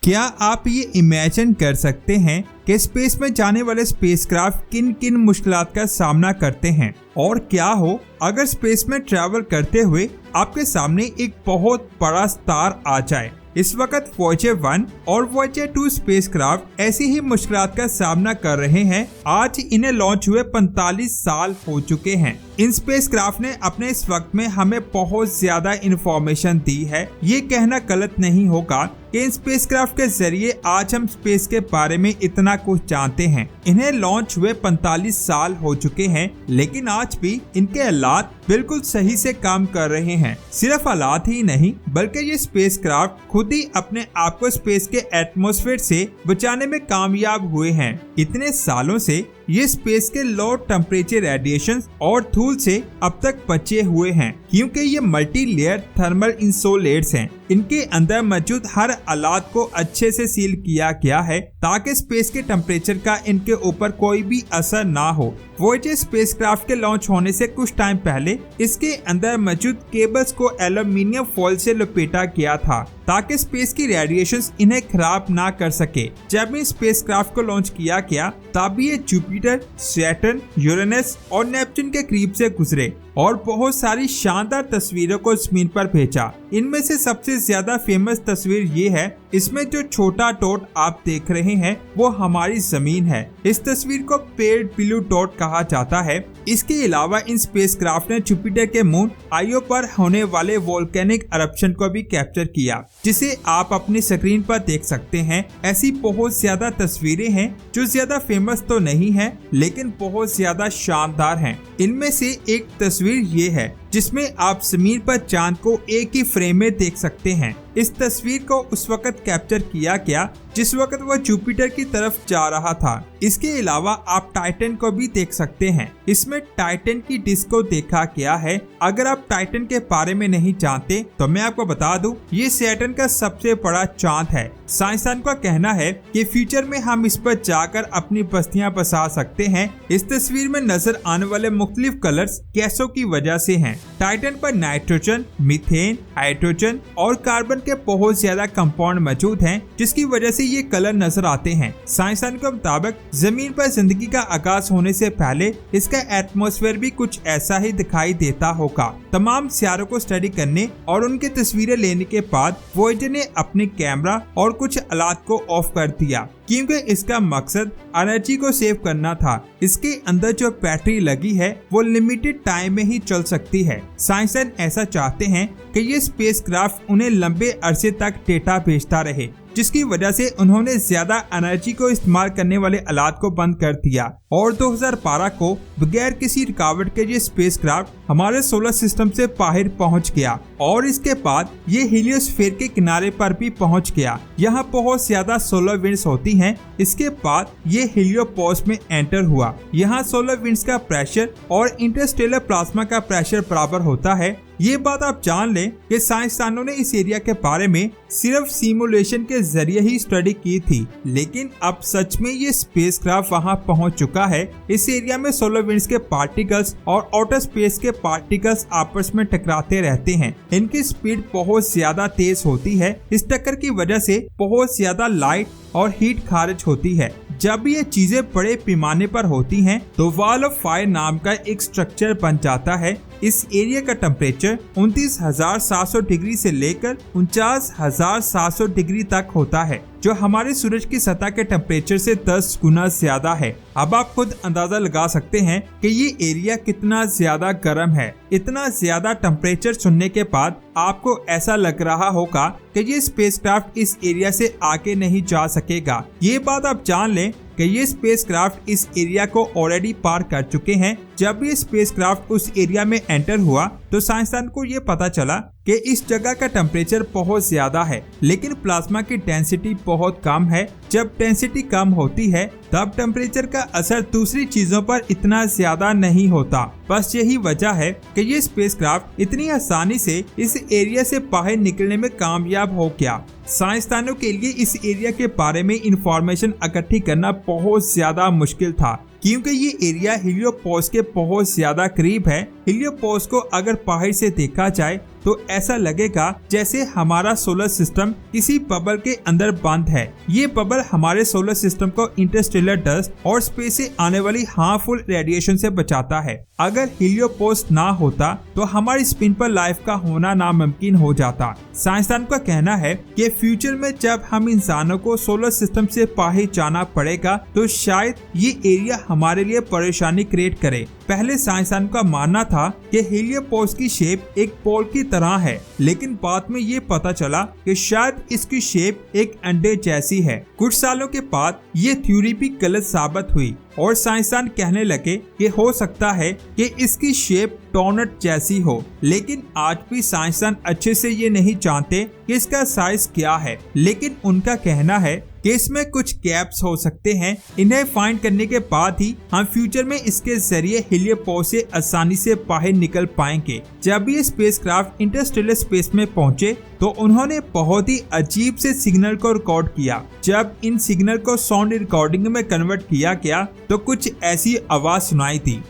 क्या आप ये इमेजिन कर सकते हैं कि स्पेस में जाने वाले स्पेसक्राफ्ट किन किन मुश्किलात का सामना करते हैं, और क्या हो अगर स्पेस में ट्रैवल करते हुए आपके सामने एक बहुत बड़ा स्टार आ जाए। इस वक्त वॉयेजर 1 और वॉयेजर 2 स्पेसक्राफ्ट ऐसी ही मुश्किलात का सामना कर रहे हैं। आज इन्हें लॉन्च हुए 45 साल हो चुके हैं। इन स्पेसक्राफ्ट ने अपने इस वक्त में हमें बहुत ज्यादा इंफॉर्मेशन दी है। ये कहना गलत नहीं होगा कि इन स्पेसक्राफ्ट के जरिए आज हम स्पेस के बारे में इतना कुछ जानते हैं। इन्हें लॉन्च हुए 45 साल हो चुके हैं, लेकिन आज भी इनके हालात बिल्कुल सही से काम कर रहे हैं। सिर्फ हालात ही नहीं, बल्कि ये स्पेसक्राफ्ट खुद ही अपने आप को स्पेस के एटमॉस्फेयर से बचाने में कामयाब हुए हैं। इतने सालों से ये स्पेस के लो टेम्परेचर रेडिएशन और धूल से अब तक बचे हुए हैं, क्योंकि ये मल्टी लेयर थर्मल इंसुलेटर्स हैं। इनके अंदर मौजूद हर हालात को अच्छे से सील किया गया है ताकि स्पेस के टेम्परेचर का इनके ऊपर कोई भी असर ना हो। वॉयेजर स्पेसक्राफ्ट के लॉन्च होने से कुछ टाइम पहले इसके अंदर मौजूद केबल्स को एल्यूमिनियम फॉइल से लपेटा गया था ताकि स्पेस की रेडिएशंस इन्हें खराब ना कर सके। जब इन स्पेसक्राफ्ट को लॉन्च किया गया तब ये जुपिटर, सैटर्न, यूरेनस और नेपच्यून के करीब से गुजरे और बहुत सारी शानदार तस्वीरों को जमीन पर भेजा। इनमें से सबसे ज्यादा फेमस तस्वीर ये है। इसमें जो छोटा डॉट आप देख रहे हैं वो हमारी जमीन है। इस तस्वीर को पेल ब्लू डॉट कहा जाता है। इसके अलावा इन स्पेसक्राफ्ट ने जुपिटर के मून आयो पर होने वाले वोल्केनिक eruption को भी कैप्चर किया, जिसे आप अपनी स्क्रीन पर देख सकते हैं। ऐसी बहुत ज्यादा तस्वीरें हैं जो ज्यादा फेमस तो नहीं है, लेकिन बहुत ज्यादा शानदार हैं। इनमें से एक तस्वीर ये है जिसमें आप जमीन पर चांद को एक ही फ्रेम में देख सकते हैं। इस तस्वीर को उस वक्त कैप्चर किया गया जिस वक्त वह जुपिटर की तरफ जा रहा था। इसके अलावा आप टाइटन को भी देख सकते हैं। इसमें टाइटन की डिस्क को देखा गया है। अगर आप टाइटन के बारे में नहीं जानते तो मैं आपको बता दूं, ये सैटर्न का सबसे बड़ा चांद है। साइंसदान का कहना है कि फ्यूचर में हम इस पर जाकर अपनी बस्तियां बसा सकते हैं। इस तस्वीर में नजर आने वाले मुख्तलिफ कलर्स गैसों की वजह से हैं। टाइटन पर नाइट्रोजन, मीथेन, हाइड्रोजन और कार्बन के बहुत ज्यादा कंपाउंड मौजूद हैं, जिसकी वजह से ये कलर नजर आते हैं। साइंसदान के मुताबिक जमीन पर जिंदगी का आगाज होने से पहले इसका एटमॉस्फेयर भी कुछ ऐसा ही दिखाई देता होगा। तमाम सितारों को स्टडी करने और उनकी तस्वीरें लेने के बाद वॉयेजर ने अपने कैमरा और कुछ आलात को ऑफ कर दिया, क्योंकि इसका मकसद एनर्जी को सेव करना था। इसके अंदर जो बैटरी लगी है वो लिमिटेड टाइम में ही चल सकती है। साइंसदान ऐसा चाहते हैं कि ये स्पेसक्राफ्ट उन्हें लंबे अरसे तक डेटा भेजता रहे, जिसकी वजह से उन्होंने ज्यादा एनर्जी को इस्तेमाल करने वाले आलात को बंद कर दिया और 2012 को बगैर किसी रुकावट के ये स्पेसक्राफ्ट हमारे सोलर सिस्टम से बाहर पहुंच गया और इसके बाद ये हीलियोस्फीयर के किनारे पर भी पहुंच गया। यहाँ बहुत ज्यादा सोलर विंड्स होती हैं। इसके बाद ये हीलियोपोस में एंटर हुआ। यहाँ सोलर विंड्स का प्रेशर और इंटरस्टेलर प्लाज्मा का प्रेशर बराबर होता है। ये बात आप जान लें कि साइंसदानों ने इस एरिया के बारे में सिर्फ सिमुलेशन के जरिए ही स्टडी की थी, लेकिन अब सच में ये स्पेसक्राफ्ट वहां पहुंच चुका है। इस एरिया में सोलर विंड्स के पार्टिकल्स और आउटर स्पेस के पार्टिकल्स आपस में टकराते रहते हैं। इनकी स्पीड बहुत ज्यादा तेज होती है। इस टक्कर की वजह से बहुत ज्यादा लाइट और हीट खारिज होती है। जब ये चीजें बड़े पैमाने पर होती हैं तो वॉल ऑफ फायर नाम का एक स्ट्रक्चर बन जाता है। इस एरिया का टेम्परेचर 29,700 डिग्री से लेकर 49,700 डिग्री तक होता है, जो हमारे सूरज की सतह के टेम्परेचर से 10 गुना ज्यादा है। अब आप खुद अंदाजा लगा सकते हैं कि ये एरिया कितना ज्यादा गर्म है। इतना ज्यादा टेम्परेचर सुनने के बाद आपको ऐसा लग रहा होगा कि ये स्पेसक्राफ्ट इस एरिया से आगे नहीं जा सकेगा। ये बात आप जान लें कि ये स्पेसक्राफ्ट इस एरिया को ऑलरेडी पार कर चुके हैं। जब ये स्पेसक्राफ्ट उस एरिया में एंटर हुआ तो साइंसदान को ये पता चला कि इस जगह का टेम्परेचर बहुत ज्यादा है, लेकिन प्लाज्मा की डेंसिटी बहुत कम है। जब डेंसिटी कम होती है तब टेम्परेचर का असर दूसरी चीजों पर इतना ज्यादा नहीं होता। बस यही वजह है कि ये स्पेसक्राफ्ट इतनी आसानी से इस एरिया से बाहर निकलने में कामयाब हो गया। साइंसदानों के लिए इस एरिया के बारे में इंफॉर्मेशन इकट्ठी करना बहुत ज्यादा मुश्किल था, क्योंकि ये एरिया हीलियोपोस के बहुत ज्यादा करीब है। हीलियोपोस को अगर बाहर से देखा जाए तो ऐसा लगेगा जैसे हमारा सोलर सिस्टम किसी बबल के अंदर बंद है। ये बबल हमारे सोलर सिस्टम को इंटरस्टेलर डस्ट और स्पेस से आने वाली हार्मफुल रेडिएशन से बचाता है। अगर हीलियोपोस ना होता तो हमारी स्पिन पर लाइफ का होना नामुमकिन हो जाता। साइंसदान का कहना है कि फ्यूचर में जब हम इंसानों को सोलर सिस्टम से बाहर जाना पड़ेगा तो शायद ये एरिया हमारे लिए परेशानी क्रिएट करे। पहले साइंसदान का मानना था कि हीलियोपोस की शेप एक बॉल की तरह है, लेकिन बाद में ये पता चला कि शायद इसकी शेप एक अंडे जैसी है। कुछ सालों के बाद ये थ्योरी भी गलत साबित हुई और साइंसदान कहने लगे कि हो सकता है कि इसकी शेप डोनट जैसी हो, लेकिन आज भी साइंसदान अच्छे से ये नहीं जानते कि इसका साइज क्या है। लेकिन उनका कहना है कि इसमें कुछ गैप्स हो सकते हैं। इन्हें फाइंड करने के बाद ही हम फ्यूचर में इसके जरिए हीलियोपोस से आसानी से बाहर निकल पाएंगे। जब ये स्पेसक्राफ्ट इंटरस्टेलर स्पेस में पहुंचे तो उन्होंने बहुत ही अजीब से सिग्नल को रिकॉर्ड किया। जब इन सिग्नल को साउंड रिकॉर्डिंग में कन्वर्ट किया गया तो कुछ ऐसी आवाज सुनाई दी।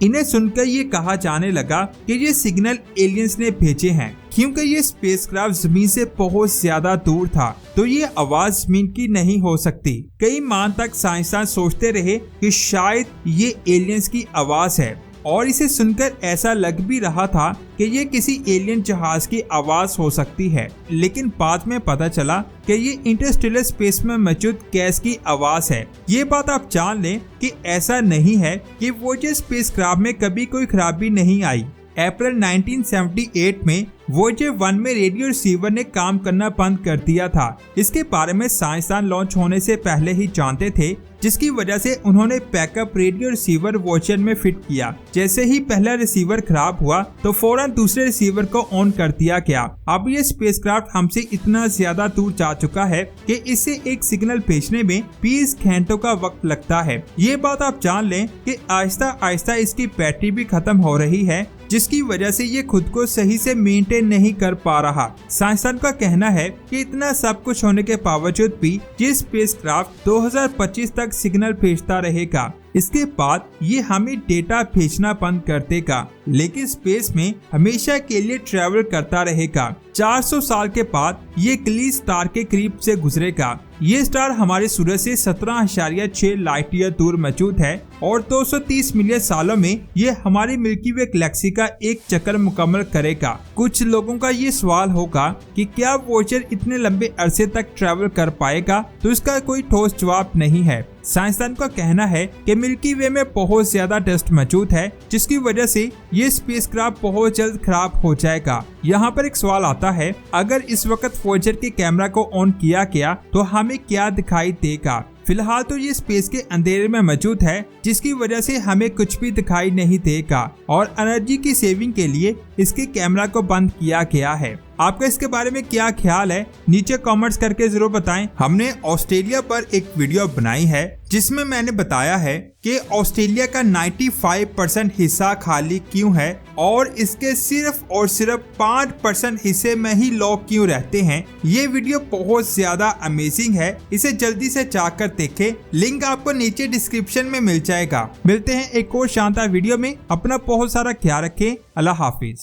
इन्हें सुनकर ये कहा जाने लगा कि ये सिग्नल एलियंस ने भेजे हैं, क्योंकि ये स्पेसक्राफ्ट जमीन से बहुत ज्यादा दूर था तो ये आवाज जमीन की नहीं हो सकती। कई माह तक साइंसदान सोचते रहे कि शायद ये एलियंस की आवाज है और इसे सुनकर ऐसा लग भी रहा था कि ये किसी एलियन जहाज की आवाज हो सकती है। लेकिन बाद में पता चला कि ये इंटरस्टेलर स्पेस में मौजूद गैस की आवाज है। ये बात आप जान लें कि ऐसा नहीं है कि वोयेजर स्पेसक्राफ्ट में कभी कोई खराबी नहीं आई। अप्रैल 1978 में वोयेजर 1 में रेडियो रिसीवर ने काम करना बंद कर दिया था। इसके बारे में साइंसदान लॉन्च होने से पहले ही जानते थे, जिसकी वजह से उन्होंने बैकअप रेडियो रिसीवर वोयेजर में फिट किया। जैसे ही पहला रिसीवर खराब हुआ तो फौरन दूसरे रिसीवर को ऑन कर दिया गया। अब ये स्पेसक्राफ्ट हमसे इतना ज्यादा दूर जा चुका है कि इसे एक सिग्नल भेजने में 20 घंटों का वक्त लगता है। ये बात आप जान लें कि आहिस्ता आहिस्ता इसकी बैटरी भी खत्म हो रही है, जिसकी वजह से ये खुद को सही से मेंटेन नहीं कर पा रहा। साइंसदान का कहना है कि इतना सब कुछ होने के बावजूद भी ये स्पेसक्राफ्ट 2025 तक सिग्नल भेजता रहेगा। इसके बाद ये हमें डेटा भेजना बंद कर देगा, लेकिन स्पेस में हमेशा के लिए ट्रैवल करता रहेगा। 400 साल के बाद ये क्ली स्टार के करीब से गुजरेगा। ये स्टार हमारे सूरज से 17.6 लाइट ईयर दूर मौजूद है और 230 मिलियन सालों में ये हमारी मिल्की वे गैलेक्सी का एक चक्कर मुकम्मल करेगा। कुछ लोगों का ये सवाल होगा कि क्या वोयेजर इतने लंबे अरसे तक ट्रैवल कर पाएगा, तो इसका कोई ठोस जवाब नहीं है। साइंसदान का कहना है कि मिल्की वे में बहुत ज्यादा डस्ट मौजूद है, जिसकी वजह से ये स्पेसक्राफ्ट बहुत जल्द खराब हो जाएगा। यहाँ पर एक सवाल आता है, अगर इस वक्त वोयेजर के कैमरा को ऑन किया गया तो हमें क्या दिखाई देगा? फिलहाल तो ये स्पेस के अंधेरे में मौजूद है, जिसकी वजह से हमें कुछ भी दिखाई नहीं देगा और एनर्जी की सेविंग के लिए इसके कैमरा को बंद किया गया है। आपका इसके बारे में क्या ख्याल है, नीचे कमेंट्स करके जरूर बताएं। हमने ऑस्ट्रेलिया पर एक वीडियो बनाई है जिसमें मैंने बताया है कि ऑस्ट्रेलिया का 95% हिस्सा खाली क्यों है और इसके सिर्फ और सिर्फ 5% हिस्से में ही लोग क्यों रहते हैं। ये वीडियो बहुत ज्यादा अमेजिंग है, इसे जल्दी से जाकर देखें। लिंक आपको नीचे डिस्क्रिप्शन में मिल जाएगा। मिलते हैं एक और शानदार वीडियो में। अपना बहुत सारा ख्याल रखें। अल्लाह हाफिज।